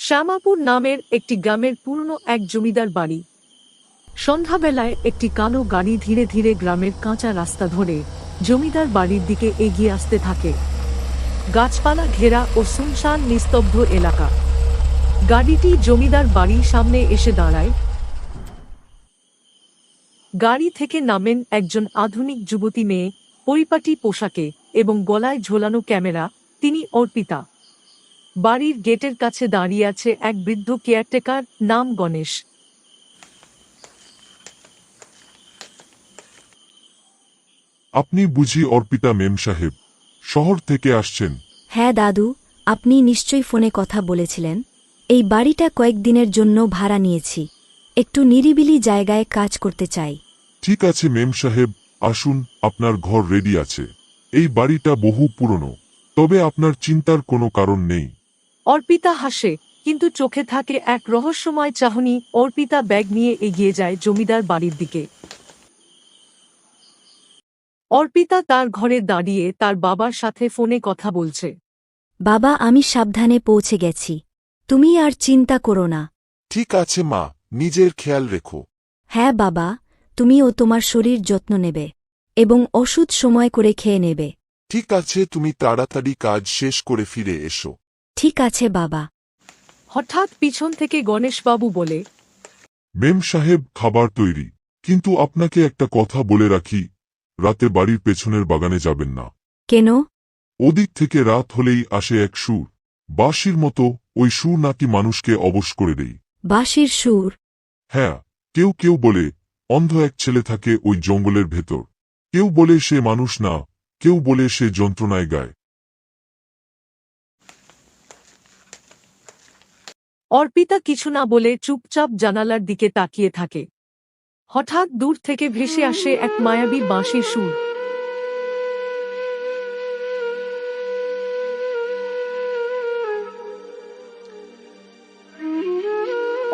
শ্যামাপুর নামের একটি গ্রামের পুরনো এক জমিদার বাড়ি। সন্ধ্যাবেলায় একটি কালো গাড়ি ধীরে ধীরে গ্রামের কাঁচা রাস্তা ধরে জমিদার বাড়ির দিকে এগিয়ে আসতে থাকে। গাছপালা ঘেরা ও শুনশান নিস্তব্ধ এলাকা। গাড়িটি জমিদার বাড়ির সামনে এসে দাঁড়ায়। গাড়ি থেকে নামেন একজন আধুনিক যুবতী মেয়ে, পরিপাটি পোশাকে এবং গলায় ঝোলানো ক্যামেরা। তিনি অর্পিতা। বাড়ির গেটের কাছে দাঁড়িয়ে আছে এক বৃদ্ধ কেয়ারটেকার, নাম গণেশ। আপনি বুঝি অর্পিতা মেম সাহেব, শহর থেকে আসছেন? হ্যাঁ দাদু, আপনি নিশ্চয়ই ফোনে কথা বলেছিলেন। এই বাড়িটা কয়েকদিনের জন্য ভাড়া নিয়েছি। একটু নিরিবিলি জায়গায় কাজ করতে চাই। ঠিক আছে মেম সাহেব, আসুন, আপনার ঘর রেডি আছে। এই বাড়িটা বহু পুরনো, তবে আপনার চিন্তার কোনো কারণ নেই। অর্পিতা হাসে, কিন্তু চোখে থাকে এক রহস্যময় চাহনি। অর্পিতা ব্যাগ নিয়ে এগিয়ে যায় জমিদার বাড়ির দিকে। অর্পিতা তার ঘরে দাঁড়িয়ে তার বাবার সাথে ফোনে কথা বলছে। বাবা, আমি সাবধানে পৌঁছে গেছি। তুমি আর চিন্তা করো না। ঠিক আছে মা, নিজের খেয়াল রেখো। হ্যাঁ বাবা, তুমিও তোমার শরীর যত্ন নেবে এবং ওষুধ সময় করে খেয়ে নেবে। ঠিক আছে, তুমি তাড়াতাড়ি কাজ শেষ করে ফিরে এসো। ঠিক আছে বাবা। হঠাৎ পিছন থেকে গণেশবাবু বলে, মেম সাহেব, খাবার তৈরি, কিন্তু আপনাকে একটা কথা বলে রাখি, রাতে বাড়ির পেছনের বাগানে যাবেন না। কেন? ওদিক থেকে রাত হলেই আসে এক সুর, বাঁশির মতো। ওই সুর নাকি মানুষকে অবশ করে দেয়। বাঁশির সুর? হ্যাঁ, কেউ কেউ বলে অন্ধ এক ছেলে থাকে ওই জঙ্গলের ভেতর। কেউ বলে সে মানুষ না, কেউ বলে সে যন্ত্রণায় গায়। অর্পিতা কিছু না বলে চুপচাপ জানালার দিকে তাকিয়ে থাকে। হঠাৎ দূর থেকে ভেসে আসে এক মায়াবী বাঁশির সুর।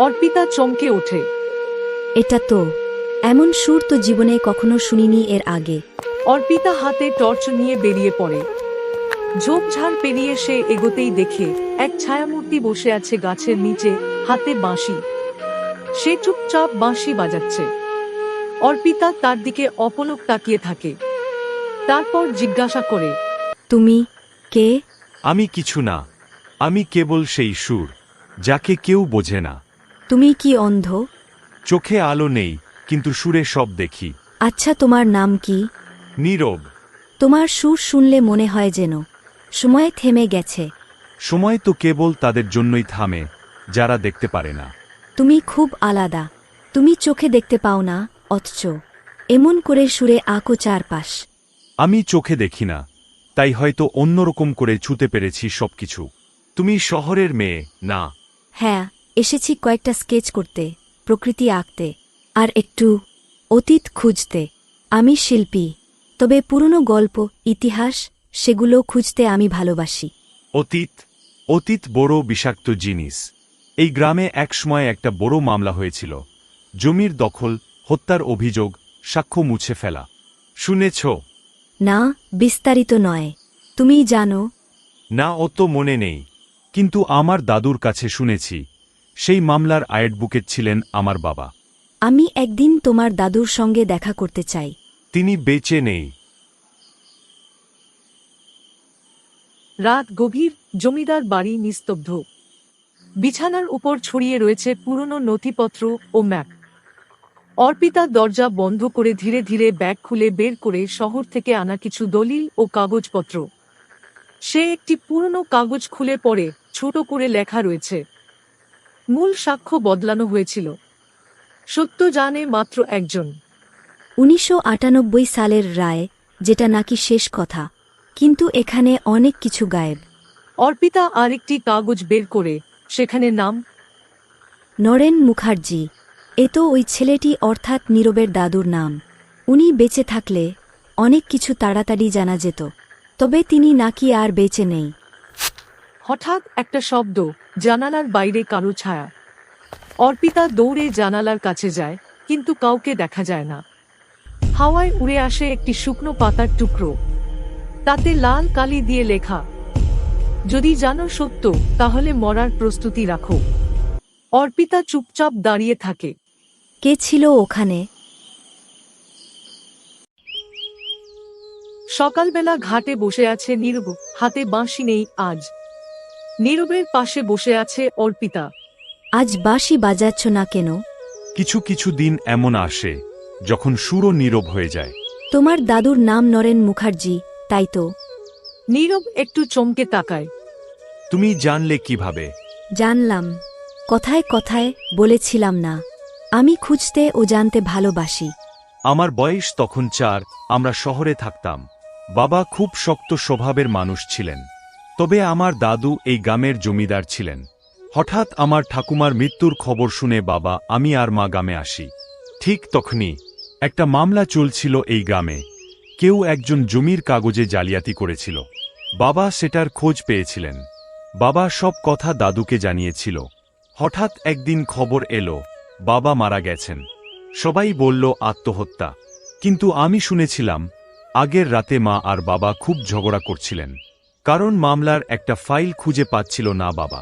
অর্পিতা চমকে ওঠে। এটা তো এমন সুর তো জীবনে কখনো শুনিনি এর আগে। অর্পিতা হাতে টর্চ নিয়ে বেরিয়ে পড়ে। ঝোপঝাড় পেরিয়ে সে এগোতেই দেখে এক ছায়ামূর্তি বসে আছে গাছের নিচে, হাতে বাঁশি। সে চুপচাপ বাঁশি বাজাচ্ছে। অর্পিতা তার দিকে অপলক তাকিয়ে থাকে। তারপর জিজ্ঞাসা করে, তুমি কে? আমি কিছু না, আমি কেবল সেই সুর যাকে কেউ বোঝে না। তুমি কি অন্ধ? চোখে আলো নেই, কিন্তু সুরে সব দেখি। আচ্ছা, তোমার নাম কি? নীরব। তোমার সুর শুনলে মনে হয় যেন সময় থেমে গেছে। সময় তো কেবল তাদের জন্যই থামে যারা দেখতে পারে না। তুমি খুব আলাদা। তুমি চোখে দেখতে পাও না, অথচ এমন করে সুরে আঁকো চারপাশ। আমি চোখে দেখি না, তাই হয়তো অন্যরকম করে ছুতে পেরেছি সবকিছু। তুমি শহরের মেয়ে না? হ্যাঁ, এসেছি কয়েকটা স্কেচ করতে, প্রকৃতি আঁকতে, আর একটু অতীত খুঁজতে। আমি শিল্পী, তবে পুরনো গল্প, ইতিহাস, সেগুলো খুঁজতে আমি ভালোবাসি। অতীত? অতীত বড় বিষাক্ত জিনিস। এই গ্রামে একসময় একটা বড় মামলা হয়েছিল। জমির দখল, হত্যার অভিযোগ, সাক্ষ্য মুছে ফেলা। শুনেছ? না, বিস্তারিত নয়। তুমি জানো? না, অত মনে নেই, কিন্তু আমার দাদুর কাছে শুনেছি। সেই মামলার আয়েডভোকেট ছিলেন আমার বাবা। আমি একদিন তোমার দাদুর সঙ্গে দেখা করতে চাই। তিনি বেঁচে নেই। রাত গভীর, জমিদার বাড়ি নিস্তব্ধ। বিছানার উপর ছড়িয়ে রয়েছে পুরনো নথিপত্র ও ম্যাপ। অর্পিতা দরজা বন্ধ করে ধীরে ধীরে ব্যাগ খুলে বের করে শহর থেকে আনা কিছু দলিল ও কাগজপত্র। সে একটি পুরনো কাগজ খুলে পড়ে। ছোট করে লেখা রয়েছে, মূল সাক্ষ্য বদলানো হয়েছিল, সত্য জানে মাত্র একজন। 1998 সালের রায়, যেটা নাকি শেষ কথা, কিন্তু এখানে অনেক কিছু গায়েব। অর্পিতা আরেকটি কাগজ বের করে, সেখানে নাম নরেন মুখার্জি। এ তো ওই ছেলেটি, অর্থাৎ নীরবের দাদুর নাম। উনি বেঁচে থাকলে অনেক কিছু তাড়াতাড়ি জানা যেত, তবে তিনি নাকি আর বেঁচে নেই। হঠাৎ একটা শব্দ, জানালার বাইরে কারো ছায়া। অর্পিতা দৌড়ে জানালার কাছে যায়, কিন্তু কাউকে দেখা যায় না। হাওয়ায় উড়ে আসে একটি শুকনো পাতার টুকরো। তাতে লাল কালি দিয়ে লেখা, যদি জানো সত্য তাহলে মরার প্রস্তুতি রাখো। অর্পিতা চুপচাপ দাঁড়িয়ে থাকে। কে ছিল ওখানে? সকালবেলা ঘাটে বসে আছে নীরব, হাতে বাঁশি নেই আজ। নীরবের পাশে বসে আছে অর্পিতা। আজ বাঁশি বাজাচ্ছ না কেন? কিছু কিছু দিন এমন আসে যখন সুরও নীরব হয়ে যায়। তোমার দাদুর নাম নরেন মুখার্জি, তাই তো? নীরব একটু চমকে তাকায়। তুমি জানলে কিভাবে? জানলাম, কথায় কথায় বলেছিলাম না। আমি খুঁজতে ও জানতে ভালোবাসি। আমার বয়স তখন 4, আমরা শহরে থাকতাম। বাবা খুব শক্ত স্বভাবের মানুষ ছিলেন, তবে আমার দাদু এই গ্রামের জমিদার ছিলেন। হঠাৎ আমার ঠাকুমার মৃত্যুর খবর শুনে বাবা, আমি আর মা গ্রামে আসি। ঠিক তখনই একটা মামলা চলছিল এই গ্রামে। কেউ একজন জমির কাগজে জালিয়াতি করেছিল। বাবা সেটার খোঁজ পেয়েছিলেন। বাবা সব কথা দাদুকে জানিয়েছিল। হঠাৎ একদিন খবর এলো বাবা মারা গেছেন। সবাই বলল আত্মহত্যা, কিন্তু আমি শুনেছিলাম আগের রাতে মা আর বাবা খুব ঝগড়া করছিলেন, কারণ মামলার একটা ফাইল খুঁজে পাচ্ছিল না বাবা।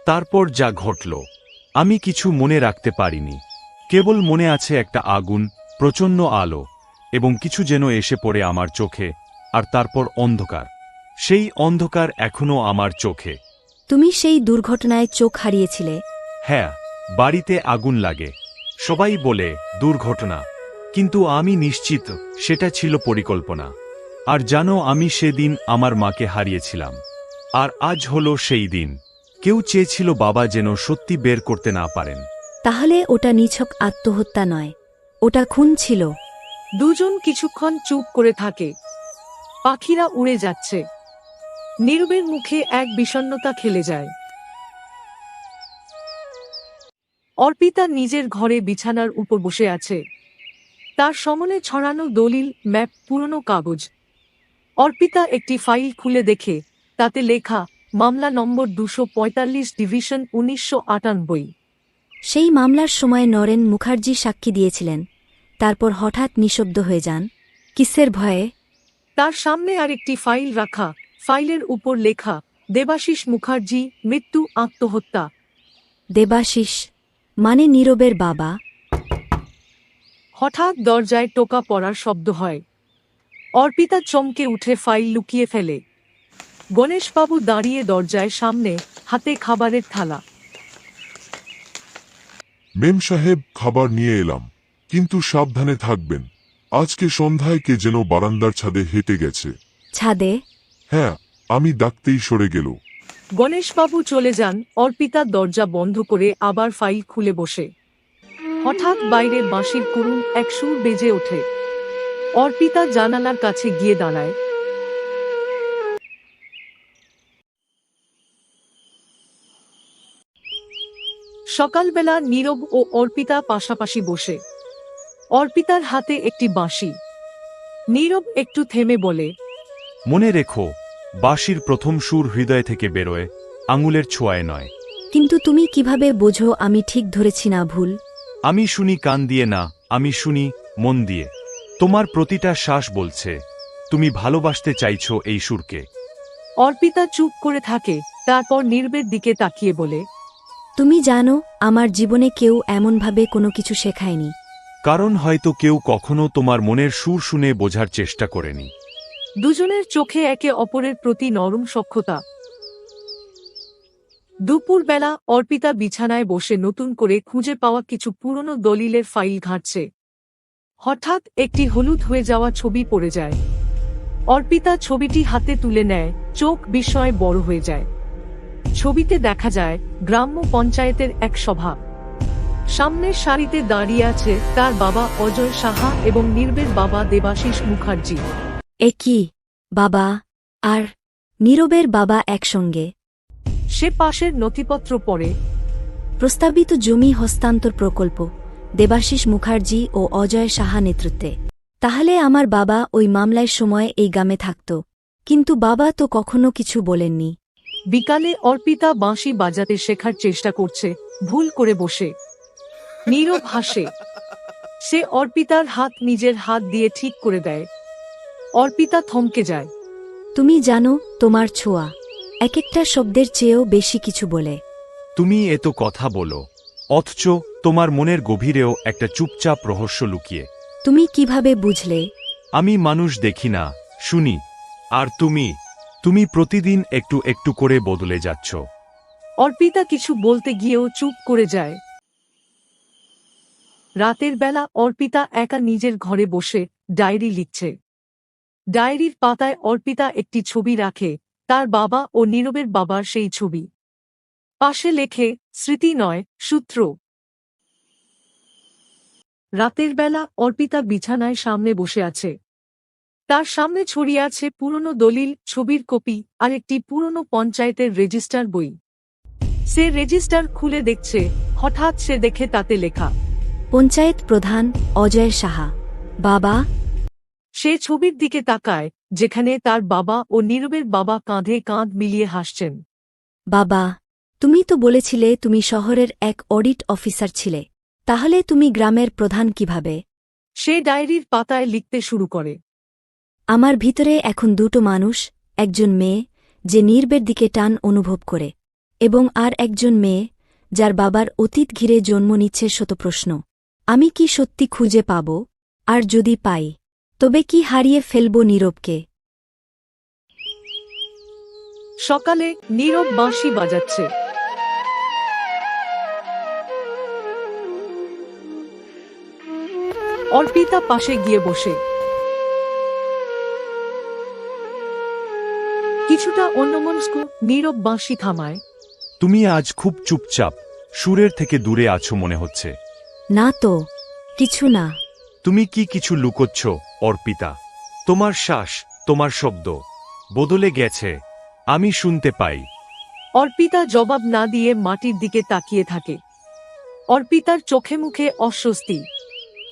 তারপর যা ঘটল আমি কিছু মনে রাখতে পারিনি। কেবল মনে আছে একটা আগুন, প্রচণ্ড আলো এবং কিছু যেন এসে পড়ে আমার চোখে, আর তারপর অন্ধকার। সেই অন্ধকার এখনও আমার চোখে। তুমি সেই দুর্ঘটনায় চোখ হারিয়েছিলে? হ্যাঁ, বাড়িতে আগুন লাগে। সবাই বলে দুর্ঘটনা, কিন্তু আমি নিশ্চিত সেটা ছিল পরিকল্পনা। আর জানো, আমি সেদিন আমার মাকে হারিয়েছিলাম। আর আজ হলো সেই দিন। কেউ চেয়েছিল বাবা যেন সত্যি বের করতে না পারেন। তাহলে ওটা নিছক আত্মহত্যা নয়, ওটা খুন ছিল। দুজন কিছুক্ষণ চুপ করে থাকে। পাখিরা উড়ে যাচ্ছে। নীরবের মুখে এক বিষণ্ণতা খেলে যায়। অর্পিতা নিজের ঘরে বিছানার উপর বসে আছে। তার সামনে ছড়ানো দলিল, ম্যাপ, পুরনো কাগজ। অর্পিতা একটি ফাইল খুলে দেখে তাতে লেখা মামলা নম্বর 245, ডিভিশন 1998। সেই মামলার সময় নরেন মুখার্জি সাক্ষী দিয়েছিলেন, তারপর হঠাৎ নিঃশব্দ হয়ে যান। কিসের ভয়ে? তার সামনে আরেকটি ফাইল রাখা, ফাইলের উপর লেখা দেবাশিস মুখার্জি, মৃত্যু, আত্মহত্যা। দেবাশিস মানে নীরবের বাবা? হঠাৎ দরজায় টোকা পড়ার শব্দ হয়। অর্পিতা চমকে উঠে ফাইল লুকিয়ে ফেলে। গণেশবাবু দাঁড়িয়ে দরজায় সামনে, হাতে খাবারের থালা। মেম সাহেব, খাবার নিয়ে এলাম, কিন্তু সাবধানে থাকবেন। আজকে সন্ধ্যায় কে যেন বারান্দার ছাদে হেঁটে গেছে। ছাদে? হ্যাঁ, আমি ডাকতেই সরে গেল। গণেশবাবু চলে যান। অর্পিতা দরজা বন্ধ করে আবার ফাইল খুলে বসে। হঠাৎ বাইরে বাঁশির করুণ এক সুর বেজে ওঠে। অর্পিতা জানালার কাছে গিয়ে দাঁড়ায়। সকালবেলা নীরব ও অর্পিতা পাশাপাশি বসে। অর্পিতার হাতে একটি বাঁশি। নীরব একটু থেমে বলে, মনে রেখো, বাঁশির প্রথম সুর হৃদয় থেকে বেরোয়, আঙুলের ছোঁয়ায় নয়। কিন্তু তুমি কিভাবে বোঝো আমি ঠিক ধরেছি না ভুল? আমি শুনি কান দিয়ে না, আমি শুনি মন দিয়ে। তোমার প্রতিটা শ্বাস বলছে তুমি ভালোবাসতে চাইছো এই সুরকে। অর্পিতা চুপ করে থাকে, তারপর নীরবের দিকে তাকিয়ে বলে, তুমি জানো, আমার জীবনে কেউ এমনভাবে কোনো কিছু শেখায়নি। কারণ হয়তো কেউ কখনো তোমার মনের সুর শুনে বোঝার চেষ্টা করেনি। দুজনের চোখে একে অপরের প্রতি নরম সখ্যতা। দুপুরবেলা অর্পিতা বিছানায় বসে নতুন করে খুঁজে পাওয়া কিছু পুরনো দলিলের ফাইল ঘাঁটছে। হঠাৎ একটি হলুদ হয়ে যাওয়া ছবি পড়ে যায়। অর্পিতা ছবিটি হাতে তুলে নেয়, চোখ বিস্ময়ে বড় হয়ে যায়। ছবিতে দেখা যায় গ্রাম্য পঞ্চায়েতের এক সভা। সামনের সারিতে দাঁড়িয়ে আছে তার বাবা অজয় সাহা এবং নীরবের বাবা দেবাশিস মুখার্জি। এ কি? বাবা আর নীরবের বাবা একসঙ্গে? সে পাশের নথিপত্র পড়ে। প্রস্তাবিত জমি হস্তান্তর প্রকল্প, দেবাশিস মুখার্জি ও অজয় সাহা নেতৃত্বে। তাহলে আমার বাবা ওই মামলার সময় এই গ্রামে থাকত, কিন্তু বাবা তো কখনো কিছু বলেননি। বিকালে অর্পিতা বাঁশি বাজাতে শেখার চেষ্টা করছে, ভুল করে বসে। নীরব হাসে। সে অর্পিতার হাত নিজের হাত দিয়ে ঠিক করে দেয়। অর্পিতা থমকে যায়। তুমি জানো, তোমার ছোঁয়া এক একটা শব্দের চেয়েও বেশি কিছু বলে। তুমি এত কথা বলো, অথচ তোমার মনের গভীরেও একটা চুপচাপ রহস্য লুকিয়ে। তুমি কিভাবে বুঝলে? আমি মানুষ দেখি না, শুনি। আর তুমি প্রতিদিন একটু একটু করে বদলে যাচ্ছ। অর্পিতা কিছু বলতে গিয়েও চুপ করে যায়। রাতের বেলা অর্পিতা একা নিজের ঘরে বসে ডায়েরি লিখছে। ডায়েরির পাতায় অর্পিতা একটি ছবি রাখে, তার বাবা ও নীরবের বাবার সেই ছবি। পাশে লেখে, স্মৃতি নয়, সূত্র। রাতের বেলা অর্পিতা বিছানায় সামনে বসে আছে। তার সামনে ছড়িয়ে আছে পুরনো দলিল, ছবির কপি আর একটি পুরনো পঞ্চায়েতের রেজিস্টার বই। সে রেজিস্টার খুলে দেখছে, হঠাৎ সে দেখে তাতে লেখা পঞ্চায়েত প্রধান অজয় সাহা। বাবা। সে ছবির দিকে তাকায়, যেখানে তার বাবা ও নীরবের বাবা কাঁধে কাঁধ মিলিয়ে হাসছেন। বাবা, তুমি তো বলেছিলে তুমি শহরের এক অডিট অফিসার ছিলে, তাহলে তুমি গ্রামের প্রধান কিভাবে? সে ডায়েরির পাতায় লিখতে শুরু করে। আমার ভিতরে এখন দুটো মানুষ, একজন মেয়ে যে নীরবের দিকে টান অনুভব করে, এবং আর একজন মেয়ে যার বাবার অতীত ঘিরে জন্ম নিচ্ছে শত প্রশ্ন। আমি কি সত্যি খুঁজে পাব? আর যদি পাই, তবে কি হারিয়ে ফেলব নীরবকে? সকালে নীরব বাঁশি বাজাচ্ছে। অর্পিতা পাশে গিয়ে বসে। কিছুটা অন্যমনস্ক নীরব বাঁশি থামায়। তুমি আজ খুব চুপচাপ, সুরের থেকে দূরে আছো মনে হচ্ছে। না তো, কিছু না। তুমি কি কিছু লুকোচ্ছ, অর্পিতা? তোমার শ্বাস, তোমার শব্দ বদলে গেছে, আমি শুনতে পাই। অর্পিতা জবাব না দিয়ে মাটির দিকে তাকিয়ে থাকে। অর্পিতার চোখে মুখে অস্বস্তি।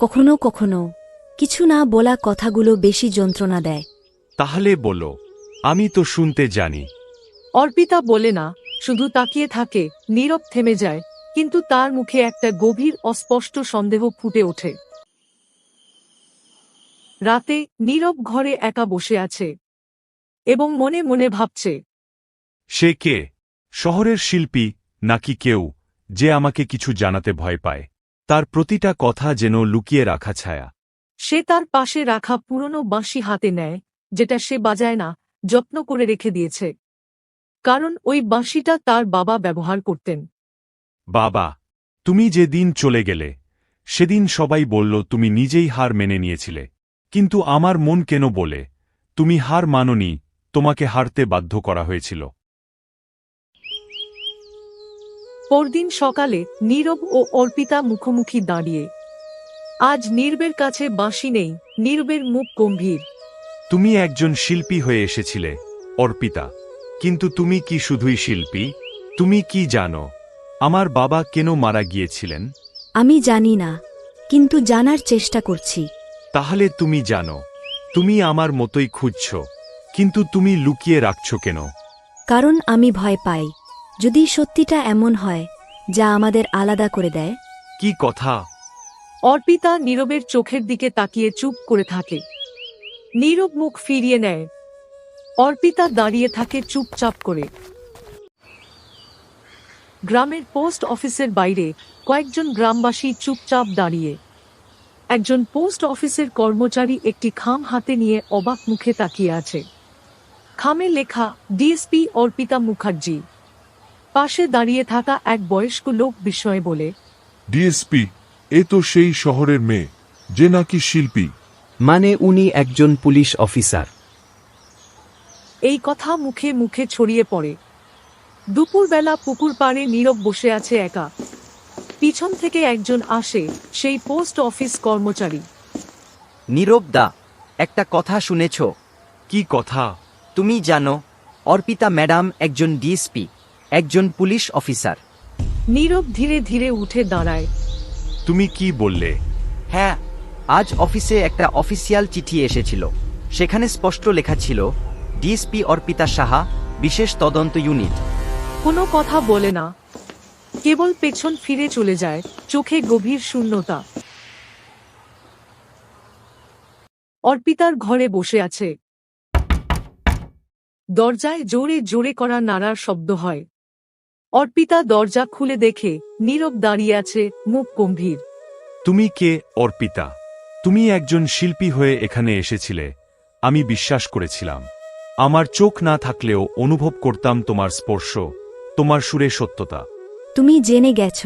কখনো কখনো কিছু না বলা কথাগুলো বেশি যন্ত্রণা দেয়। তাহলে বলো, আমি তো শুনতে জানি। অর্পিতা বলে না, শুধু তাকিয়ে থাকে। নীরব থেমে যায়, কিন্তু তার মুখে একটা গভীর অস্পষ্ট সন্দেহ ফুটে ওঠে। রাতে নীরব ঘরে একা বসে আছে এবং মনে মনে ভাবছে, সে কে? শহরের শিল্পী, নাকি কেউ যে আমাকে কিছু জানাতে ভয় পায়? তার প্রতিটা কথা যেন লুকিয়ে রাখা ছায়া। সে তার পাশে রাখা পুরনো বাঁশি হাতে নেয়, যেটা সে বাজায় না, যত্ন করে রেখে দিয়েছে। কারণ ওই বাঁশিটা তার বাবা ব্যবহার করতেন। বাবা, তুমি যে দিন চলে গেলে, সেদিন সবাই বলল তুমি নিজেই হার মেনে নিয়েছিলে। কিন্তু আমার মন কেন বলে, তুমি হার মানোনি, তোমাকে হারতে বাধ্য করা হয়েছিল। পরদিন সকালে নীরব ও অর্পিতা মুখোমুখি দাঁড়িয়ে। আজ নীরবের কাছে বাঁশি নেই, নীরবের মুখ গম্ভীর। তুমি একজন শিল্পী হয়ে এসেছিলে, অর্পিতা। কিন্তু তুমি কি শুধুই শিল্পী? তুমি কি জানো আমার বাবা কেন মারা গিয়েছিলেন? আমি জানি না, কিন্তু জানার চেষ্টা করছি। তাহলে তুমি জানো। তুমি আমার মতোই খুঁজছ, কিন্তু তুমি লুকিয়ে রাখছ কেন? কারণ আমি ভয় পাই, যদি সত্যিটা এমন হয় যা আমাদের আলাদা করে দেয়। কি কথা? অর্পিতা নীরবের চোখের দিকে তাকিয়ে চুপ করে থাকে। নীরব মুখ ফিরিয়ে নেয়। অর্পিতা দাঁড়িয়ে থাকে চুপচাপ করে। গ্রামের পোস্ট অফিসের বাইরে কয়েকজন গ্রামবাসী চুপচাপ দাঁড়িয়ে। একজন পোস্ট অফিসের কর্মচারী একটি খাম হাতে নিয়ে অবাক মুখে তাকিয়ে আছে। খামে লেখা, ডিএসপি অর্পিতা মুখার্জি। পাশে দাঁড়িয়ে থাকা এক বয়স্ক লোক বিস্ময়ে বলে, ডিএসপি, এ তো সেই শহরের মেয়ে, যে নাকি শিল্পী। মানে উনি একজন পুলিশ অফিসার? এই কথা মুখে মুখে ছড়িয়ে পড়ে। দুপুরবেলা পুকুর পাড়ে নীরব বসে আছে একা। পিছন থেকে একজন আসে, সেই পোস্ট অফিস কর্মচারী। নীরব দা, একটা কথা শুনেছ? কি কথা? তুমি জানো, অর্পিতা ম্যাডাম একজন ডিএসপি, একজন পুলিশ অফিসার। নীরব ধীরে ধীরে উঠে দাঁড়ায়। তুমি কি বললে? হ্যাঁ, আজ অফিসে একটা অফিসিয়াল চিঠি এসেছিল। সেখানে স্পষ্ট লেখা ছিল, ডিএসপি অর্পিতা সাহা, বিশেষ তদন্ত ইউনিট। কোনো কথা বলে না, কেবল পেছন ফিরে চলে যায়, চোখে গভীর শূন্যতা। অর্পিতার ঘরে বসে আছে। দরজায় জোরে জোরে করা নাড়ার শব্দ হয়। অর্পিতা দরজা খুলে দেখে নীরব দাঁড়িয়ে আছে, মুখ গম্ভীর। তুমি কে, অর্পিতা? তুমি একজন শিল্পী হয়ে এখানে এসেছিলে। আমি বিশ্বাস করেছিলাম। আমার চোখ না থাকলেও অনুভব করতাম তোমার স্পর্শ, তোমার সুরে সত্যতা। তুমি জেনে গেছ।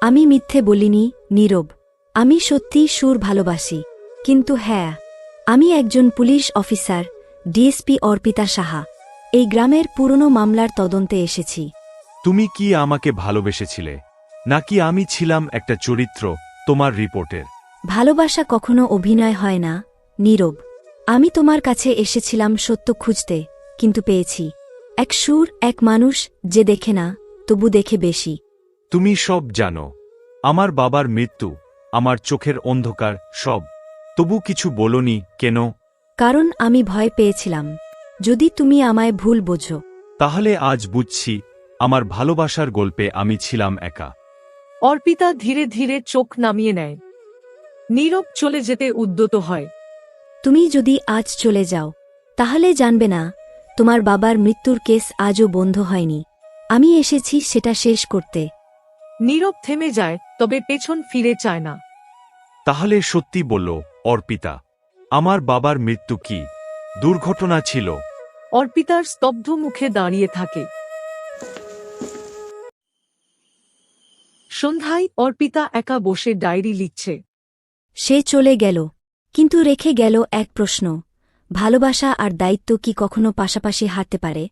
আমি মিথ্যে বলিনি, নীরব। আমি সত্যি সুর ভালোবাসি। কিন্তু হ্যাঁ, আমি একজন police officer, DSP Arpita Saha. এই গ্রামের পুরনো মামলার তদন্তে এসেছি। তুমি কি আমাকে ভালোবেসেছিলে, নাকি আমি ছিলাম একটা চরিত্র তোমার রিপোর্টের? ভালোবাসা কখনো অভিনয় হয় না, নীরব। আমি তোমার কাছে এসেছিলাম সত্য খুঁজতে, কিন্তু পেয়েছি এক সুর, এক মানুষ যে দেখে না, তবু দেখে বেশি। তুমি সব জানো, আমার বাবার মৃত্যু, আমার চোখের অন্ধকার, সব। তবু কিছু বলনি কেন? কারণ আমি ভয় পেয়েছিলাম, যদি তুমি আমায় ভুল বোঝো। তাহলে আজ বুঝছি, আমার ভালোবাসার গল্পে আমি ছিলাম একা। অর্পিতা ধীরে ধীরে চোখ নামিয়ে নেয়। নীরব চলে যেতে উদ্যত হয়। তুমি যদি আজ চলে যাও, তাহলে জানবে না তোমার বাবার মৃত্যুর কেস আজও বন্ধ হয়নি। আমি এসেছি সেটা শেষ করতে। নীরব থেমে যায়, তবে পেছন ফিরে চায় না। তাহলে সত্যি বলল, অর্পিতা, আমার বাবার মৃত্যু কি দুর্ঘটনা ছিল? অর্পিতার স্তব্ধ মুখে দাঁড়িয়ে থাকে। সন্ধ্যায় অর্পিতা একা বসে ডায়েরি লিখছে। সে চলে গেল, কিন্তু রেখে গেল এক প্রশ্ন। ভালোবাসা আর দায়িত্ব কি কখনো পাশাপাশি হাঁটতে পারে?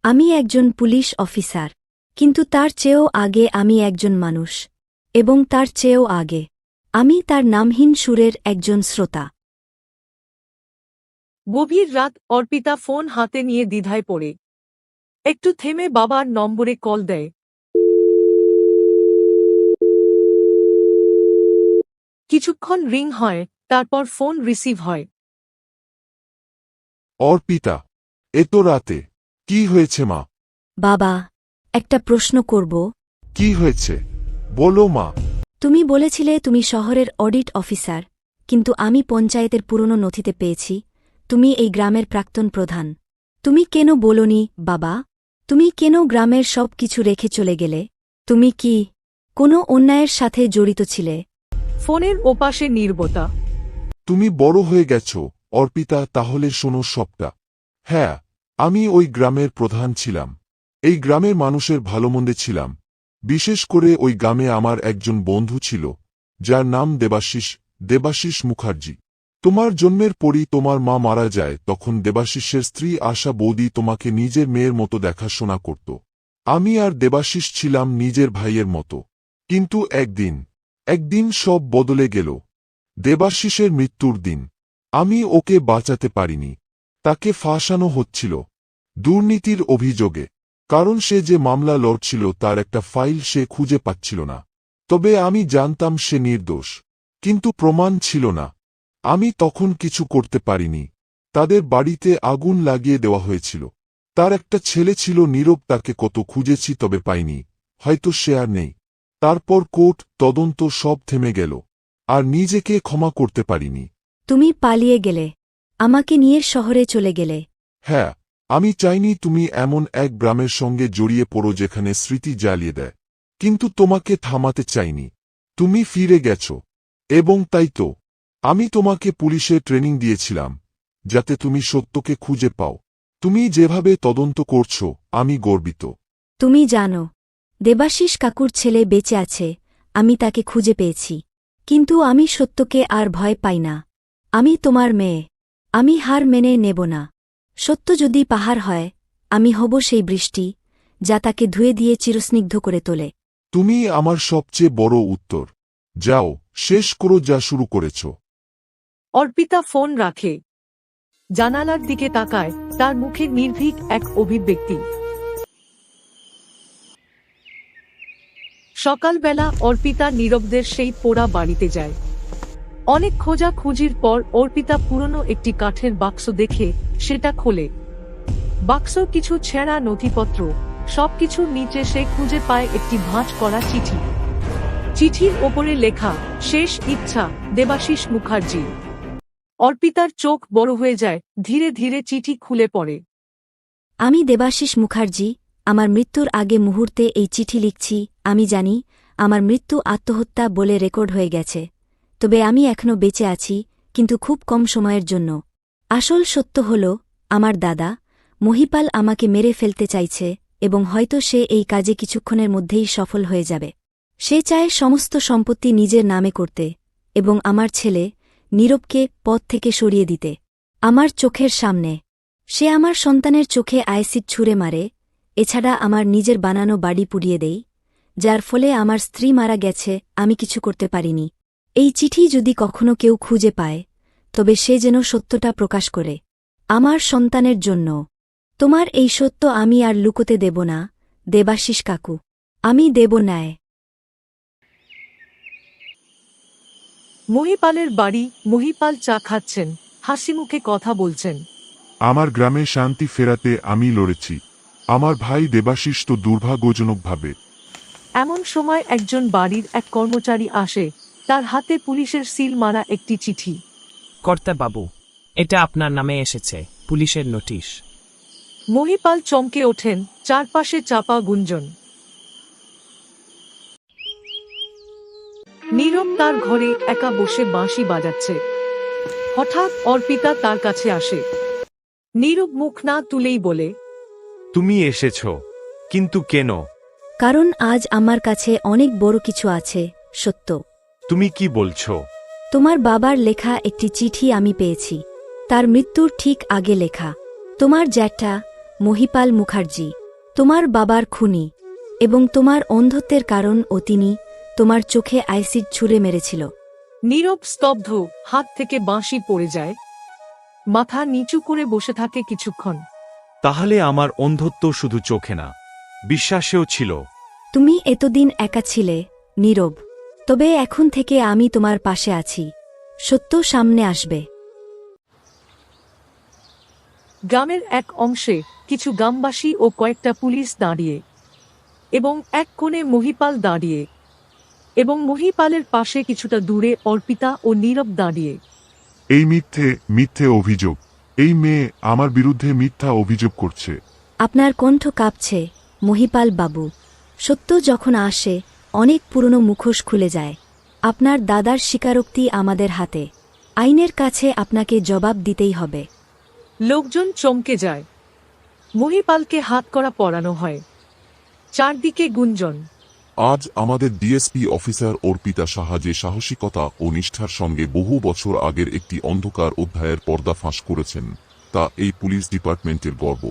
আমি একজন পুলিশ অফিসার, কিন্তু তার চেয়েও আগে আমি একজন মানুষ। এবং তার চেয়েও আগে আমি তার নামহীন সুরের একজন শ্রোতা। গভীর রাত, অর্পিতা ফোন হাতে নিয়ে দ্বিধায় পড়ে। একটু থেমে বাবার নম্বরে কল দেয়। কিছুক্ষণ রিং হয়, তারপর ফোন রিসিভ হয়। অর্পিতা, এত রাতে কি হয়েছে মা? বাবা, একটা প্রশ্ন করব। কি হয়েছে বলো মা। তুমি বলেছিলে তুমি শহরের অডিট অফিসার, কিন্তু আমি পঞ্চায়েতের পুরনো নথিতে পেয়েছি তুমি এই গ্রামের প্রাক্তন প্রধান। তুমি কেন বলনি বাবা? তুমি কেন গ্রামের সব কিছু রেখে চলে গেলে? তুমি কি কোনো অন্যায়ের সাথে জড়িত ছিলে? ফোনের ওপাশে নীরবতা। তুমি বড় হয়ে গেছো অর্পিতা, তাহলে শোনো সবটা। হ্যাঁ, আমি ওই গ্রামের প্রধান ছিলাম। এই গ্রামের মানুষের ভালোমন্দে ছিলাম। বিশেষ করে ওই গ্রামে আমার একজন বন্ধু ছিল, যার নাম দেবাশিস মুখার্জি। তোমার জন্মের পরই তোমার মা মারা যায়, তখন দেবাশিসের স্ত্রী আশা বৌদি তোমাকে নিজের মেয়ের মতো দেখাশোনা করত। আমি আর দেবাশিস ছিলাম নিজের ভাইয়ের মতো। কিন্তু একদিন সব বদলে গেল। দেবাশিসের মৃত্যুর দিন আমি ওকে বাঁচাতে পারিনি। তাকে ফাঁসানো হচ্ছিল দুর্নীতির অভিযোগে, কারণ সে যে মামলা লড়ছিল তার একটা ফাইল সে খুঁজে পাচ্ছিল না। তবে আমি জানতাম সে নির্দোষ, কিন্তু প্রমাণ ছিল না। আমি তখন কিছু করতে পারিনি। তাদের বাড়িতে আগুন লাগিয়ে দেওয়া হয়েছিল। তার একটা ছেলে ছিল নীরব, তাকে কত খুঁজেছি তবে পাইনি, হয়তো সে আর নেই। তারপর কোর্ট, তদন্ত, সব থেমে গেল, আর নিজেকে ক্ষমা করতে পারিনি। তুমি পালিয়ে গেলে, আমাকে নিয়ে শহরে চলে গেলে। হ্যাঁ, আমি চাইনি তুমি এমন এক গ্রামের সঙ্গে জড়িয়ে পড়ো যেখানে স্মৃতি জ্বালিয়ে দেয়। কিন্তু তোমাকে থামাতে চাইনি। তুমি ফিরে গেছ, এবং তাই তো আমি তোমাকে পুলিশে ট্রেনিং দিয়েছিলাম, যাতে তুমি সত্যকে খুঁজে পাও। তুমি যেভাবে তদন্ত করছো আমি গর্বিত। তুমি জানো, দেবাশিস কাকুর ছেলে বেঁচে আছে, আমি তাকে খুঁজে পেয়েছি। কিন্তু আমি সত্যকে আর ভয় পাই না। আমি তোমার মেয়ে, আমি হার মেনে নেব না। সত্য যদি পাহাড় হয়, আমি হব সেই বৃষ্টি যা তাকে ধুয়ে দিয়ে চিরস্নিগ্ধ করে তোলে। তুমি আমার সবচেয়ে বড় উত্তর। যাও, শেষ করো যা শুরু করেছ। অর্পিতা ফোন রাখে। জানালার দিকে তাকায়, তার মুখে নির্ভীক এক অভিব্যক্তি। সকালবেলা অর্পিতা নীরবদের সেই পোড়া বাড়িতে যায়। অনেক খোঁজাখুঁজির পর অর্পিতা পুরনো একটি কাঠের বাক্স দেখে সেটা খোলে। বাক্স কিছু ছেঁড়া নথিপত্র, সবকিছুর নিচে সে খুঁজে পায় একটি ভাঁজ করা চিঠি। চিঠির ওপরে লেখা, শেষ ইচ্ছা, দেবাশিস মুখার্জি। অর্পিতার চোখ বড় হয়ে যায়, ধীরে ধীরে চিঠি খুলে পড়ে। আমি দেবাশিস মুখার্জি, আমার মৃত্যুর আগে মুহূর্তে এই চিঠি লিখছি। আমি জানি আমার মৃত্যু আত্মহত্যা বলে রেকর্ড হয়ে গেছে, তবে আমি এখনও বেঁচে আছি, কিন্তু খুব কম সময়ের জন্য। আসল সত্য হল, আমার দাদা মহিপাল আমাকে মেরে ফেলতে চাইছে, এবং হয়তো সে এই কাজে কিছুক্ষণের মধ্যেই সফল হয়ে যাবে। সে চায় সমস্ত সম্পত্তি নিজের নামে করতে এবং আমার ছেলে নীরবকে পথ থেকে সরিয়ে দিতে। আমার চোখের সামনে সে আমার সন্তানের চোখে অ্যাসিড ছুঁড়ে মারে, এছাড়া আমার নিজের বানানো বাড়ি পুড়িয়ে দেই, যার ফলে আমার স্ত্রী মারা গেছে। আমি কিছু করতে পারিনি। এই চিঠি যদি কখনো কেউ খুঁজে পায়, তবে সে যেন সত্যটা প্রকাশ করে, আমার সন্তানের জন্য। তোমার এই সত্য আমি আর লুকোতে দেব না, দেবাশিস কাকু। আমি দেব ন্যায়। মহিপালের বাড়ি। মহিপাল চা খাচ্ছেন, হাসিমুখে কথা বলছেন। আমার গ্রামে শান্তি ফেরাতে আমি লড়েছি। আমার ভাই দেবাশিস তো দুর্ভাগ্যজনকভাবে। এমন সময় একজন বাড়ির এক কর্মচারী আসে, তার হাতে পুলিশের সিল মারা একটি চিঠি। কর্তাবাবু, এটা আপনার নামে এসেছে, পুলিশের নোটিশ। মহিপাল চমকে ওঠেন, চারপাশে চাপা গুঞ্জন। নীরব তার ঘরে একা বসে বাঁশি বাজাচ্ছে। হঠাৎ অর্পিতা তার কাছে আসে। নীরব মুখ না তুলেই বলে, তুমি এসেছ, কিন্তু কেন? কারণ আজ আমার কাছে অনেক বড় কিছু আছে, সত্য। তুমি কি বলছো? তোমার বাবার লেখা একটি চিঠি আমি পেয়েছি, তার মৃত্যুর ঠিক আগে লেখা। তোমার জ্যাঠা মহিপাল মুখার্জি তোমার বাবার খুনি, এবং তোমার অন্ধত্বের কারণ ও তিনি তোমার চোখে অ্যাসিড ছুঁড়ে মেরেছিল। নীরব স্তব্ধ, হাত থেকে বাঁশি পড়ে যায়, মাথা নিচু করে বসে থাকে কিছুক্ষণ। তাহলে আমার অন্ধত্ব শুধু চোখে না, বিশ্বাসেও ছিল। তুমি এতদিন একা ছিলে, নীরব, তবে এখন থেকে আমি তোমার পাশে আছি। সত্য সামনে আসবে। গ্রামের এক অংশে কিছু গ্রামবাসী ও কয়েকটা পুলিশ দাঁড়িয়ে, এবং এক কোণে মহিপাল দাঁড়িয়ে, এবং মহিপালের পাশে কিছুটা দূরে অর্পিতা ও নীরব দাঁড়িয়ে। এই মিথ্যে অভিযোগ। এই মেয়ে আমার বিরুদ্ধে মিথ্যা অভিযোগ করছে। আপনার কণ্ঠ কাঁপছে, মহিপাল বাবু। সত্য যখন আসে, অনেক পুরনো মুখোশ খুলে যায়। আপনার দাদার স্বীকারোক্তি আমাদের হাতে। আইনের কাছে আপনাকে জবাব দিতেই হবে। লোকজন চমকে যায়। মহিপালকে হাতকড়া পরানো হয়। চারদিকে গুঞ্জন। আজ আমাদের ডিএসপি অফিসার অর্পিতা সাহা যে সাহসিকতা ও নিষ্ঠার সঙ্গে বহু বছর আগের একটি অন্ধকার অধ্যায়ের পর্দা ফাঁস করেছেন, তা এই পুলিশ ডিপার্টমেন্টের গর্ব।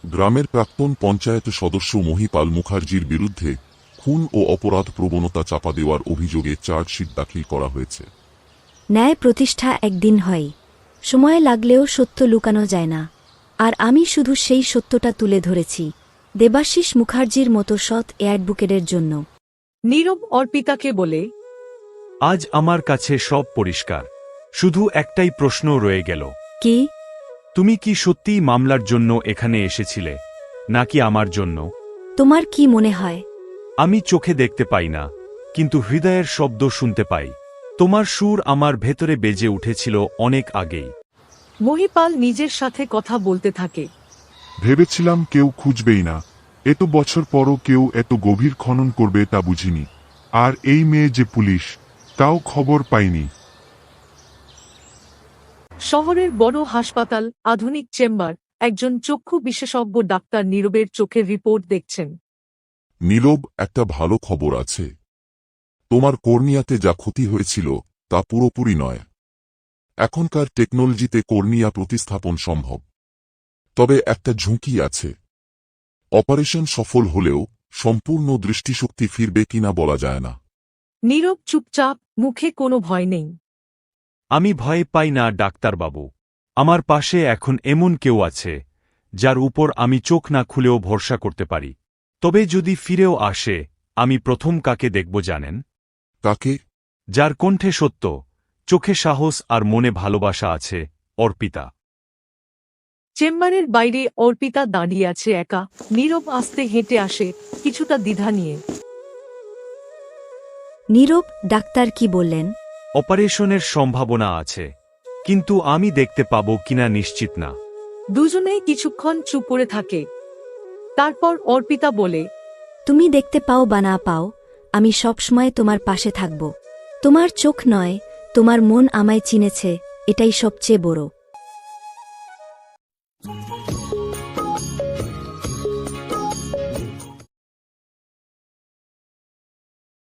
গ্রামের প্রাক্তন পঞ্চায়েত সদস্য মহিপাল মুখার্জির বিরুদ্ধে খুন ও অপরাধ প্রবণতা চাপা দেওয়ার অভিযোগে চার্জশিট দাখিল করা হয়েছে। ন্যায় প্রতিষ্ঠা একদিন হয়, সময় লাগলেও সত্য লুকানো যায় না। আর আমি শুধু সেই সত্যটা তুলে ধরেছি, দেবাশিস মুখার্জির মতো সৎ অ্যাডভোকেটের জন্য। নীরব অর্পিতাকে বলে, আজ আমার কাছে সব পরিষ্কার, শুধু একটাই প্রশ্ন রয়ে গেল। কি? তুমি কি সত্যিই মামলার জন্য এখানে এসেছিলে, নাকি আমার জন্য? তোমার কি মনে হয়? আমি চোখে দেখতে পাই না, কিন্তু হৃদয়ের শব্দ শুনতে পাই। তোমার সুর আমার ভেতরে বেজে উঠেছিল অনেক আগেই। মহিপাল নিজের সাথে কথা বলতে থাকে। ভেবেছিলাম কেউ খুঁজবেই না, এত বছর পরও কেউ এত গভীর খনন করবে তা বুঝিনি। আর এই মেয়ে যে পুলিশ, তাও খবর পাইনি। শহরের বড় হাসপাতাল, আধুনিক চেম্বার, একজন চক্ষু বিশেষজ্ঞ ডাক্তার নীরবের চোখের রিপোর্ট দেখছেন। নীরব, একটা ভালো খবর আছে। তোমার কর্নিয়াতে যা ক্ষতি হয়েছিল তা পুরোপুরি নয়। এখনকার টেকনোলজিতে কর্নিয়া প্রতিস্থাপন সম্ভব। তবে একটা ঝুঁকি আছে। অপারেশন সফল হলেও সম্পূর্ণ দৃষ্টিশক্তি ফিরবে কিনা বলা যায় না। নীরব চুপচাপ, মুখে কোনো ভয় নেই। আমি ভয় পাই না ডাক্তারবাবু। আমার পাশে এখন এমন কেউ আছে যার উপর আমি চোখ না খুলেও ভরসা করতে পারি। তবে যদি ফিরেও আসে, আমি প্রথম কাকে দেখব জানেন? কাকে? যার কণ্ঠে সত্য, চোখে সাহস আর মনে ভালোবাসা আছে, অর্পিতা। চেম্বারের বাইরে অর্পিতা দাঁড়িয়ে আছে একা। নীরব আস্তে হেঁটে আসে, কিছুটা দ্বিধা নিয়ে। নীরব, ডাক্তার কি বললেন? অপারেশনের সম্ভাবনা আছে, কিন্তু আমি দেখতে পাবো কিনা নিশ্চিত না। দুজনেই কিছুক্ষণ চুপ করে থাকে। তারপর অর্পিতা বলে, তুমি দেখতে পাও বা না পাও, আমি সবসময় তোমার পাশে থাকব। তোমার চোখ নয়, তোমার মন আমায় চিনেছে, এটাই সবচেয়ে বড়।